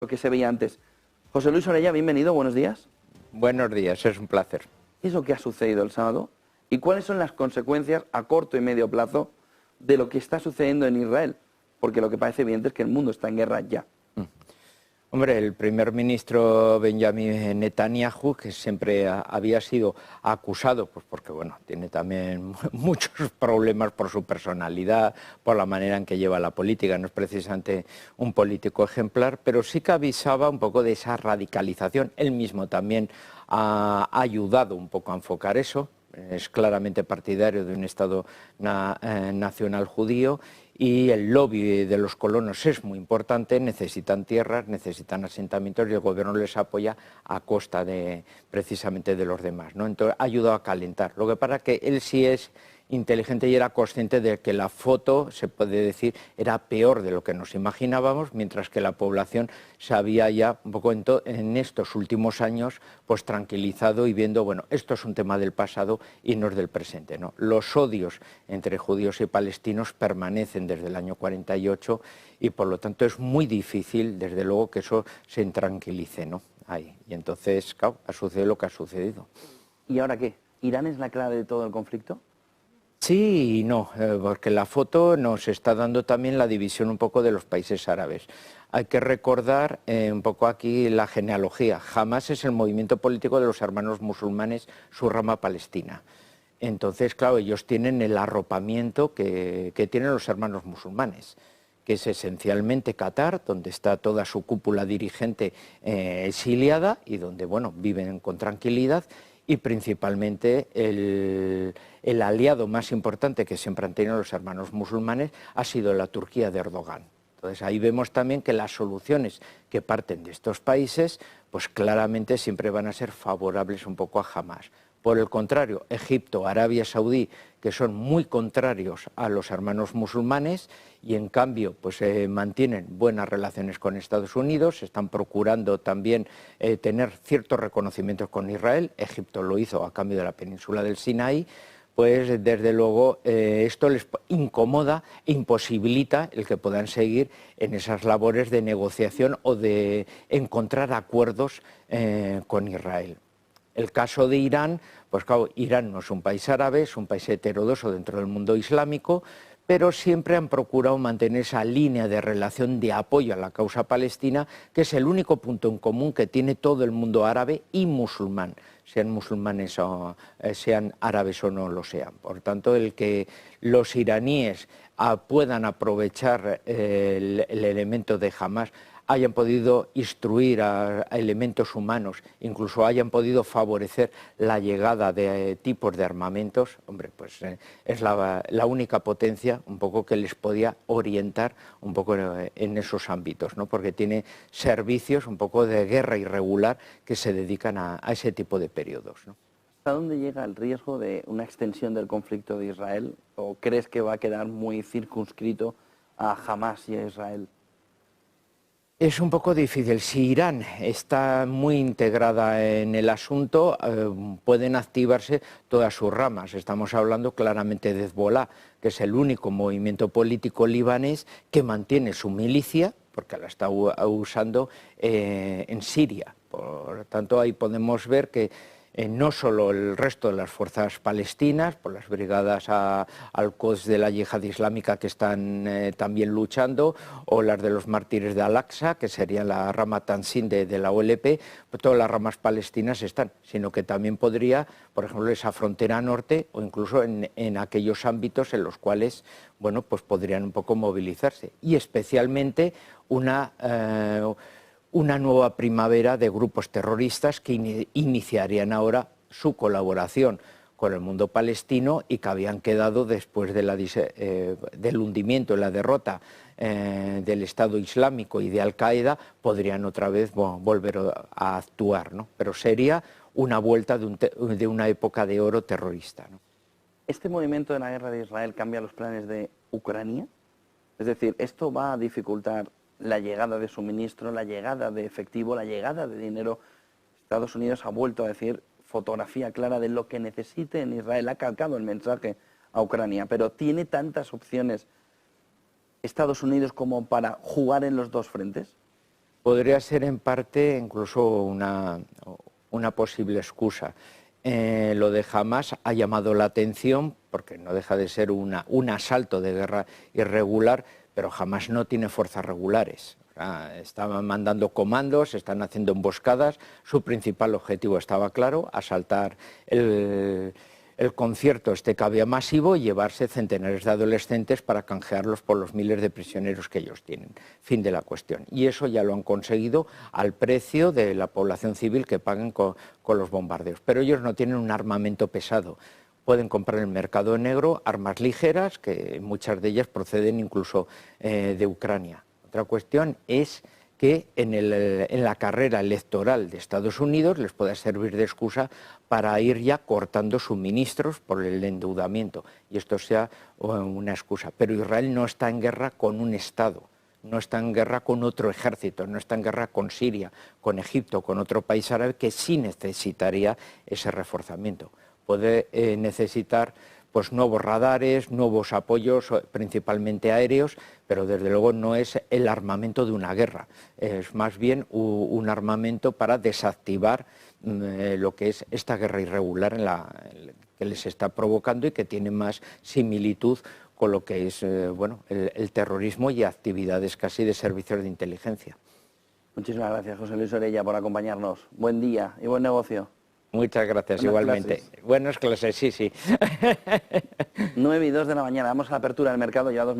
lo que se veía antes. José Luis Orella, bienvenido, buenos días. Buenos días, es un placer. ¿Qué es lo que ha sucedido el sábado? ¿Y cuáles son las consecuencias a corto y medio plazo de lo que está sucediendo en Israel? Porque lo que parece evidente es que el mundo está en guerra ya. Hombre, el primer ministro Benjamin Netanyahu, que siempre había sido acusado, pues porque bueno, tiene también muchos problemas por su personalidad, por la manera en que lleva la política, no es precisamente un político ejemplar, pero sí que avisaba un poco de esa radicalización. Él mismo también ha ayudado un poco a enfocar eso. Es claramente partidario de un Estado nacional judío y el lobby de los colonos es muy importante, necesitan tierras, necesitan asentamientos y el gobierno les apoya a costa precisamente de los demás, ¿no? Entonces ha ayudado a calentar. Lo que pasa es que él sí es inteligente y era consciente de que la foto, se puede decir, era peor de lo que nos imaginábamos, mientras que la población se había ya un poco en estos últimos años pues tranquilizado y viendo, bueno, esto es un tema del pasado y no es del presente, ¿no? Los odios entre judíos y palestinos permanecen desde el año 48 y por lo tanto es muy difícil, desde luego, que eso se intranquilice, ¿no? Ahí. Y entonces, claro, ha sucedido lo que ha sucedido. ¿Y ahora qué? ¿Irán es la clave de todo el conflicto? Sí y no, porque la foto nos está dando también la división un poco de los países árabes. Hay que recordar un poco aquí la genealogía. Hamás es el movimiento político de los hermanos musulmanes, su rama palestina. Entonces, claro, ellos tienen el arropamiento que tienen los hermanos musulmanes, que es esencialmente Qatar, donde está toda su cúpula dirigente exiliada y donde, bueno, viven con tranquilidad, y principalmente el aliado más importante que siempre han tenido los hermanos musulmanes ha sido la Turquía de Erdogan. Entonces ahí vemos también que las soluciones que parten de estos países pues claramente siempre van a ser favorables un poco a Hamás. Por el contrario, Egipto, Arabia Saudí, que son muy contrarios a los hermanos musulmanes y en cambio pues mantienen buenas relaciones con Estados Unidos, están procurando también tener ciertos reconocimientos con Israel. Egipto lo hizo a cambio de la península del Sinaí. Pues desde luego esto les incomoda e imposibilita el que puedan seguir en esas labores de negociación o de encontrar acuerdos con Israel. El caso de Irán, pues claro, Irán no es un país árabe, es un país heterodoxo dentro del mundo islámico, pero siempre han procurado mantener esa línea de relación de apoyo a la causa palestina, que es el único punto en común que tiene todo el mundo árabe y musulmán, sean musulmanes o sean árabes o no lo sean. Por tanto, el que los iraníes puedan aprovechar el elemento de Hamás, hayan podido instruir a elementos humanos, incluso hayan podido favorecer la llegada de tipos de armamentos, hombre, pues es la única potencia un poco que les podía orientar un poco en esos ámbitos, ¿no? Porque tiene servicios un poco de guerra irregular que se dedican a ese tipo de periodos, ¿no? ¿Hasta dónde llega el riesgo de una extensión del conflicto de Israel? ¿O crees que va a quedar muy circunscrito a Hamás y a Israel? Es un poco difícil. Si Irán está muy integrada en el asunto, pueden activarse todas sus ramas. Estamos hablando claramente de Hezbollah, que es el único movimiento político libanés que mantiene su milicia, porque la está usando en Siria. Por tanto, ahí podemos ver que no solo el resto de las fuerzas palestinas, por las brigadas al-Quds de la Yihad Islámica que están también luchando, o las de los mártires de Al-Aqsa, que sería la rama Tansin de la OLP, pues todas las ramas palestinas están, sino que también podría, por ejemplo, esa frontera norte o incluso en aquellos ámbitos en los cuales, bueno, pues podrían un poco movilizarse. Y especialmente una nueva primavera de grupos terroristas que iniciarían ahora su colaboración con el mundo palestino y que habían quedado después del hundimiento y la derrota del Estado Islámico y de Al-Qaeda, podrían otra vez volver a actuar, ¿no? Pero sería una vuelta de una época de oro terrorista, ¿no? ¿Este movimiento de la guerra de Israel cambia los planes de Ucrania? Es decir, ¿esto va a dificultar la llegada de suministro, la llegada de efectivo, la llegada de dinero? Estados Unidos ha vuelto a decir fotografía clara de lo que necesite en Israel, ha calcado el mensaje a Ucrania, pero ¿tiene tantas opciones Estados Unidos como para jugar en los dos frentes? podría ser en parte incluso una posible excusa. Lo de Hamás ha llamado la atención porque no deja de ser un asalto de guerra irregular, pero Hamás no tiene fuerzas regulares. Estaban mandando comandos, están haciendo emboscadas. Su principal objetivo estaba claro: asaltar el concierto que había masivo y llevarse centenares de adolescentes para canjearlos por los miles de prisioneros que ellos tienen. Fin de la cuestión. Y eso ya lo han conseguido al precio de la población civil que paguen con los bombardeos. Pero ellos no tienen un armamento pesado. Pueden comprar en el mercado negro armas ligeras, que muchas de ellas proceden incluso de Ucrania. Otra cuestión es que en la carrera electoral de Estados Unidos les pueda servir de excusa para ir ya cortando suministros por el endeudamiento, y esto sea una excusa. Pero Israel no está en guerra con un Estado, no está en guerra con otro ejército, no está en guerra con Siria, con Egipto, con otro país árabe que sí necesitaría ese reforzamiento. Puede necesitar pues nuevos radares, nuevos apoyos, principalmente aéreos, pero desde luego no es el armamento de una guerra, es más bien un armamento para desactivar lo que es esta guerra irregular que les está provocando y que tiene más similitud con lo que es el terrorismo y actividades casi de servicios de inteligencia. Muchísimas gracias, José Luis Orella, por acompañarnos. Buen día y buen negocio. Muchas gracias, Buenas igualmente. clases. Buenas clases, sí. 9:02 de la mañana, vamos a la apertura del mercado ya 2